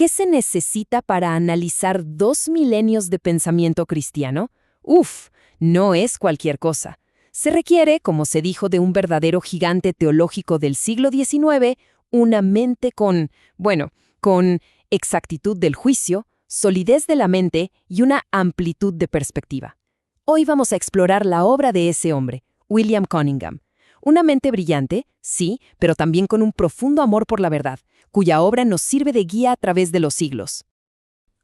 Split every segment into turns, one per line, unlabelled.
¿Qué se necesita para analizar 2 milenios de pensamiento cristiano? Uf, no es cualquier cosa. Se requiere, como se dijo de un verdadero gigante teológico del siglo XIX, una mente con exactitud del juicio, solidez de la mente y una amplitud de perspectiva. Hoy vamos a explorar la obra de ese hombre, William Cunningham. Una mente brillante, sí, pero también con un profundo amor por la verdad, cuya obra nos sirve de guía a través de los siglos.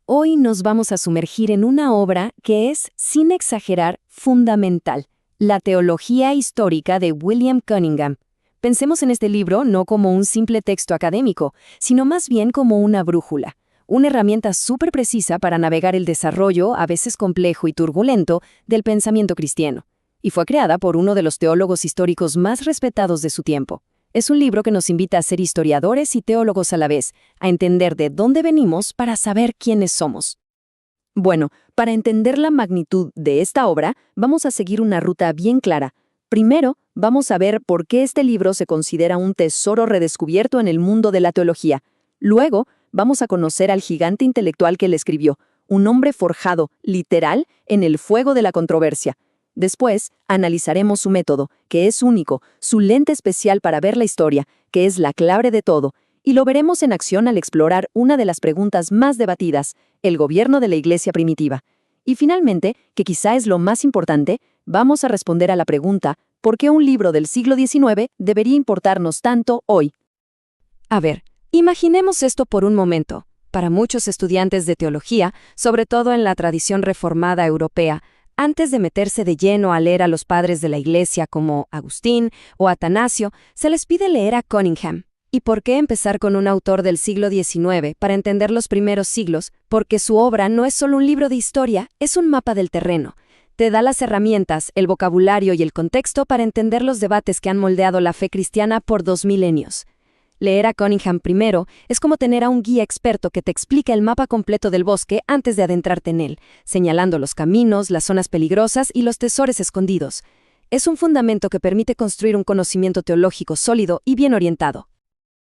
Hoy nos vamos a sumergir en una obra que es, sin exagerar, fundamental, la teología histórica de William Cunningham. Pensemos en este libro no como un simple texto académico, sino más bien como una brújula, una herramienta súper precisa para navegar el desarrollo, a veces complejo y turbulento, del pensamiento cristiano. Y fue creada por uno de los teólogos históricos más respetados de su tiempo. Es un libro que nos invita a ser historiadores y teólogos a la vez, a entender de dónde venimos para saber quiénes somos. Bueno, para entender la magnitud de esta obra, vamos a seguir una ruta bien clara. Primero, vamos a ver por qué este libro se considera un tesoro redescubierto en el mundo de la teología. Luego, vamos a conocer al gigante intelectual que le escribió, un hombre forjado, literal, en el fuego de la controversia. Después, analizaremos su método, que es único, su lente especial para ver la historia, que es la clave de todo, y lo veremos en acción al explorar una de las preguntas más debatidas, el gobierno de la Iglesia primitiva. Y finalmente, que quizá es lo más importante, vamos a responder a la pregunta, ¿por qué un libro del siglo XIX debería importarnos tanto hoy? A ver, imaginemos esto por un momento. Para muchos estudiantes de teología, sobre todo en la tradición reformada europea, antes de meterse de lleno a leer a los padres de la Iglesia como Agustín o Atanasio, se les pide leer a Cunningham. ¿Y por qué empezar con un autor del siglo XIX para entender los primeros siglos? Porque su obra no es solo un libro de historia, es un mapa del terreno. Te da las herramientas, el vocabulario y el contexto para entender los debates que han moldeado la fe cristiana por 2 milenios. Leer a Cunningham primero es como tener a un guía experto que te explica el mapa completo del bosque antes de adentrarte en él, señalando los caminos, las zonas peligrosas y los tesoros escondidos. Es un fundamento que permite construir un conocimiento teológico sólido y bien orientado.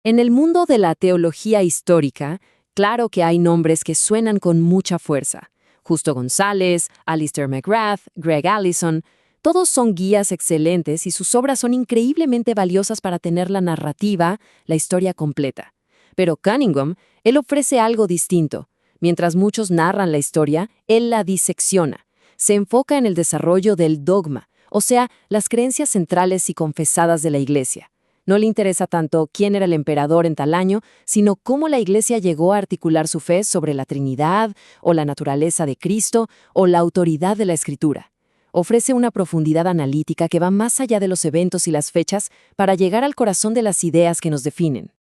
En el mundo de la teología histórica, claro que hay nombres que suenan con mucha fuerza. Justo González, Alistair McGrath, Greg Allison. Todos son guías excelentes y sus obras son increíblemente valiosas para tener la narrativa, la historia completa. Pero Cunningham, él ofrece algo distinto. Mientras muchos narran la historia, él la disecciona. Se enfoca en el desarrollo del dogma, o sea, las creencias centrales y confesadas de la Iglesia. No le interesa tanto quién era el emperador en tal año, sino cómo la Iglesia llegó a articular su fe sobre la Trinidad, o la naturaleza de Cristo, o la autoridad de la Escritura. Ofrece una profundidad analítica que va más allá de los eventos y las fechas para llegar al corazón de las ideas que nos definen.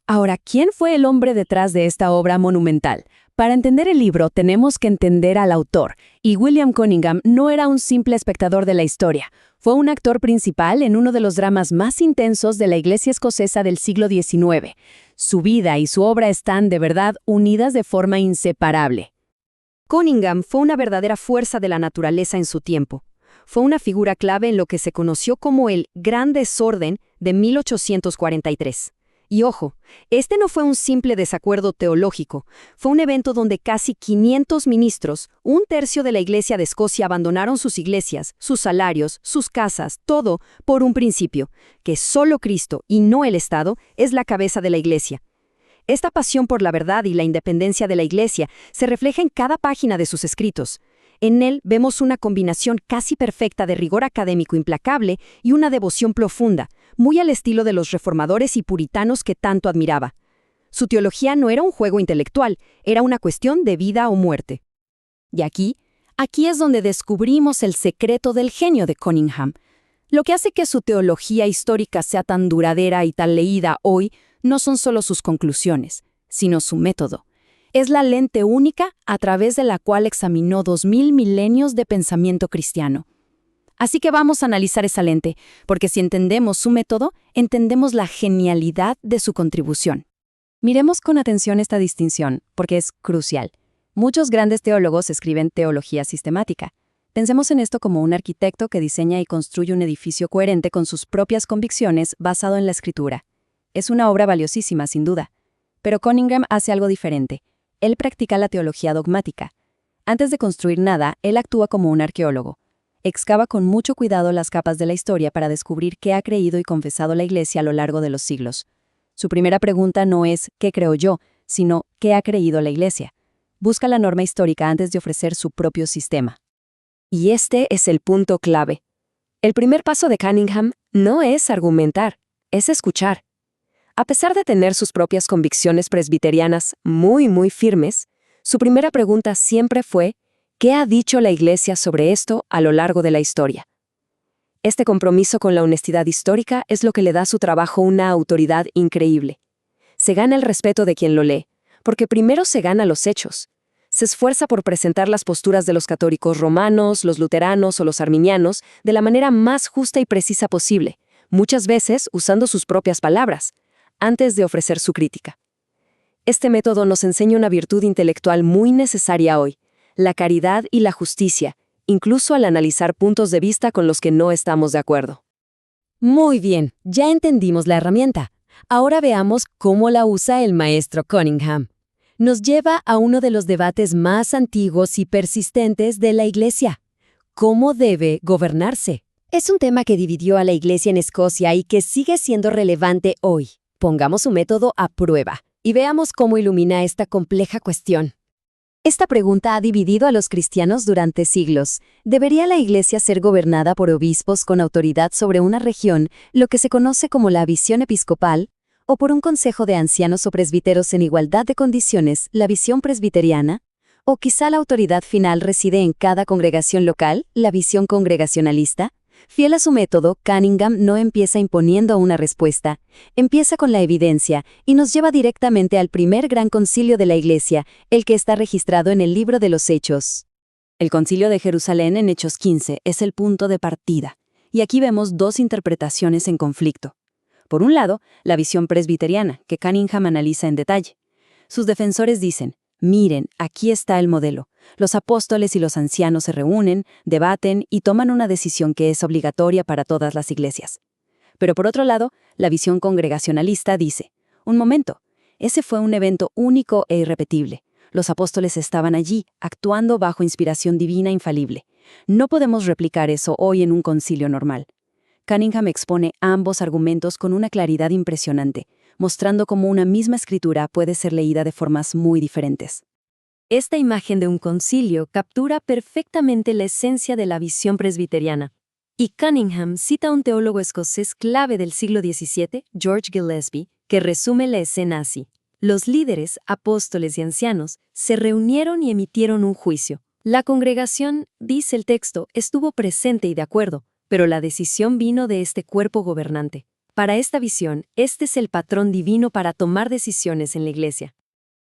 Ahora, ¿quién fue el hombre detrás de esta obra monumental? Para entender el libro tenemos que entender al autor, y William Cunningham no era un simple espectador de la historia. Fue un actor principal en uno de los dramas más intensos de la Iglesia escocesa del siglo XIX. Su vida y su obra están, de verdad, unidas de forma inseparable. Cunningham fue una verdadera fuerza de la naturaleza en su tiempo. Fue una figura clave en lo que se conoció como el Gran Desorden de 1843. Y ojo, este no fue un simple desacuerdo teológico, fue un evento donde casi 500 ministros, un tercio de la Iglesia de Escocia, abandonaron sus iglesias, sus salarios, sus casas, todo por un principio, que solo Cristo y no el Estado es la cabeza de la Iglesia. Esta pasión por la verdad y la independencia de la Iglesia se refleja en cada página de sus escritos. En él vemos una combinación casi perfecta de rigor académico implacable y una devoción profunda, muy al estilo de los reformadores y puritanos que tanto admiraba. Su teología no era un juego intelectual, era una cuestión de vida o muerte. Y aquí es donde descubrimos el secreto del genio de Cunningham. Lo que hace que su teología histórica sea tan duradera y tan leída hoy no son solo sus conclusiones, sino su método. Es la lente única a través de la cual examinó 2000 milenios de pensamiento cristiano. Así que vamos a analizar esa lente, porque si entendemos su método, entendemos la genialidad de su contribución. Miremos con atención esta distinción, porque es crucial. Muchos grandes teólogos escriben teología sistemática. Pensemos en esto como un arquitecto que diseña y construye un edificio coherente con sus propias convicciones basado en la Escritura. Es una obra valiosísima, sin duda.
Pero Cunningham hace algo diferente. Él practica la teología dogmática. Antes de construir nada, él actúa como un arqueólogo. Excava con mucho cuidado las capas de la historia para descubrir qué ha creído y confesado la Iglesia a lo largo de los siglos. Su primera pregunta no es ¿qué creo yo?, sino ¿qué ha creído la Iglesia? Busca la norma histórica antes de ofrecer su propio sistema.
Y este es el punto clave. El primer paso de Cunningham no es argumentar, es escuchar. A pesar de tener sus propias convicciones presbiterianas muy firmes, su primera pregunta siempre fue ¿qué ha dicho la Iglesia sobre esto a lo largo de la historia? Este compromiso con la honestidad histórica es lo que le da a su trabajo una autoridad increíble. Se gana el respeto de quien lo lee, porque primero se gana los hechos. Se esfuerza por presentar las posturas de los católicos romanos, los luteranos o los arminianos de la manera más justa y precisa posible, muchas veces usando sus propias palabras, antes de ofrecer su crítica. Este método nos enseña una virtud intelectual muy necesaria hoy, la caridad y la justicia, incluso al analizar puntos de vista con los que no estamos de acuerdo. Muy bien, ya entendimos la herramienta. Ahora veamos cómo la usa el maestro Cunningham. Nos lleva a uno de los debates más antiguos y persistentes de la Iglesia. ¿Cómo debe gobernarse? Es un tema que dividió a la Iglesia en Escocia y que sigue siendo relevante hoy. Pongamos su método a prueba y veamos cómo ilumina esta compleja cuestión. Esta pregunta ha dividido a los cristianos durante siglos. ¿Debería la Iglesia ser gobernada por obispos con autoridad sobre una región, lo que se conoce como la visión episcopal, o por un consejo de ancianos o presbíteros en igualdad de condiciones, la visión presbiteriana? ¿O quizá la autoridad final reside en cada congregación local, la visión congregacionalista? Fiel a su método, Cunningham no empieza imponiendo una respuesta, empieza con la evidencia y nos lleva directamente al primer gran concilio de la Iglesia, el que está registrado en el libro de los Hechos. El concilio de Jerusalén en Hechos 15 es el punto de partida, y aquí vemos dos interpretaciones en conflicto. Por un lado, la visión presbiteriana, que Cunningham analiza en detalle. Sus defensores dicen, miren, aquí está el modelo. Los apóstoles y los ancianos se reúnen, debaten y toman una decisión que es obligatoria para todas las iglesias. Pero por otro lado, la visión congregacionalista dice, un momento, ese fue un evento único e irrepetible. Los apóstoles estaban allí, actuando bajo inspiración divina infalible. No podemos replicar eso hoy en un concilio normal. Cunningham expone ambos argumentos con una claridad impresionante, mostrando cómo una misma escritura puede ser leída de formas muy diferentes. Esta imagen de un concilio captura perfectamente la esencia de la visión presbiteriana. Y Cunningham cita a un teólogo escocés clave del siglo XVII, George Gillespie, que resume la escena así. Los líderes, apóstoles y ancianos se reunieron y emitieron un juicio. La congregación, dice el texto, estuvo presente y de acuerdo, pero la decisión vino de este cuerpo gobernante. Para esta visión, este es el patrón divino para tomar decisiones en la Iglesia.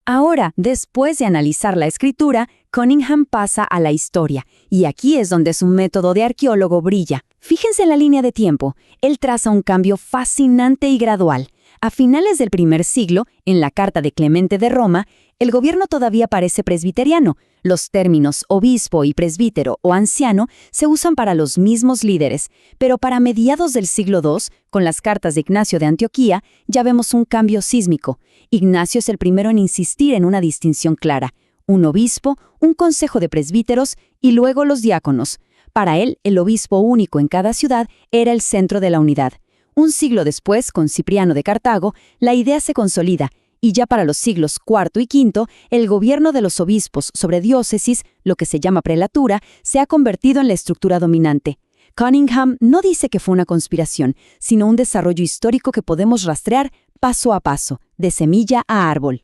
Ahora, después de analizar la escritura, Cunningham pasa a la historia, y aquí es donde su método de arqueólogo brilla. Fíjense en la línea de tiempo, él traza un cambio fascinante y gradual. A finales del primer siglo, en la Carta de Clemente de Roma, el gobierno todavía parece presbiteriano. Los términos obispo y presbítero o anciano se usan para los mismos líderes, pero para mediados del siglo II, con las cartas de Ignacio de Antioquía, ya vemos un cambio sísmico. Ignacio es el primero en insistir en una distinción clara: un obispo, un consejo de presbíteros y luego los diáconos. Para él, el obispo único en cada ciudad era el centro de la unidad. Un siglo después, con Cipriano de Cartago, la idea se consolida, y ya para los siglos IV y V, el gobierno de los obispos sobre diócesis, lo que se llama prelatura, se ha convertido en la estructura dominante. Cunningham no dice que fue una conspiración, sino un desarrollo histórico que podemos rastrear paso a paso, de semilla a árbol.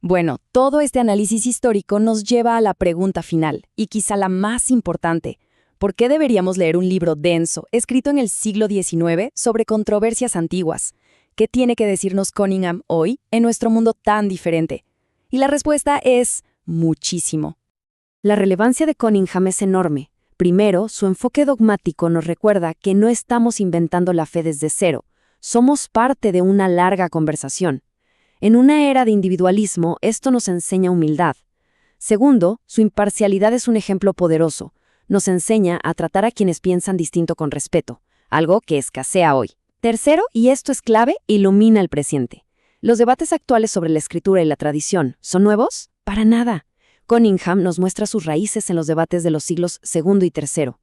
Bueno, todo este análisis histórico nos lleva a la pregunta final, y quizá la más importante. ¿Por qué deberíamos leer un libro denso, escrito en el siglo XIX, sobre controversias antiguas? ¿Qué tiene que decirnos Cunningham hoy, en nuestro mundo tan diferente? Y la respuesta es muchísimo. La relevancia de Cunningham es enorme. Primero, su enfoque dogmático nos recuerda que no estamos inventando la fe desde cero. Somos parte de una larga conversación. En una era de individualismo, esto nos enseña humildad. Segundo, su imparcialidad es un ejemplo poderoso. Nos enseña a tratar a quienes piensan distinto con respeto, algo que escasea hoy. Tercero, y esto es clave, ilumina el presente.
¿Los debates actuales sobre la escritura y la tradición son nuevos? Para nada. Cunningham nos muestra sus raíces en los debates de los siglos II y III.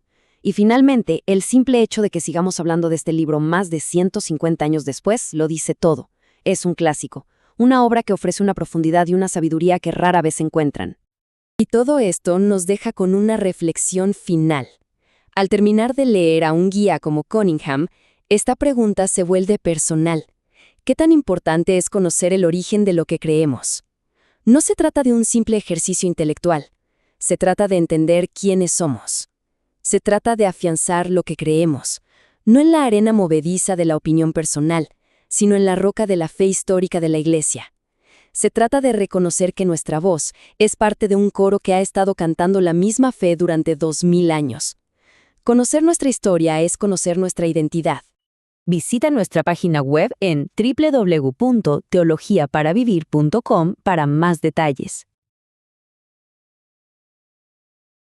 Y finalmente, el simple hecho de que sigamos hablando de este libro más de 150 años después lo dice todo. Es un clásico, una obra que ofrece una profundidad y una sabiduría que rara vez se encuentran. Y todo esto nos deja con una reflexión final. Al terminar de leer a un guía como Cunningham, esta pregunta se vuelve personal. ¿Qué tan importante es conocer el origen de lo que creemos? No se trata de un simple ejercicio intelectual. Se trata de entender quiénes somos. Se trata de afianzar lo que creemos, no en la arena movediza de la opinión personal, sino en la roca de la fe histórica de la Iglesia. Se trata de reconocer que nuestra voz es parte de un coro que ha estado cantando la misma fe durante 2000 años. Conocer nuestra historia es conocer nuestra identidad.
Visita nuestra página web en www.teologiaparavivir.com para más detalles.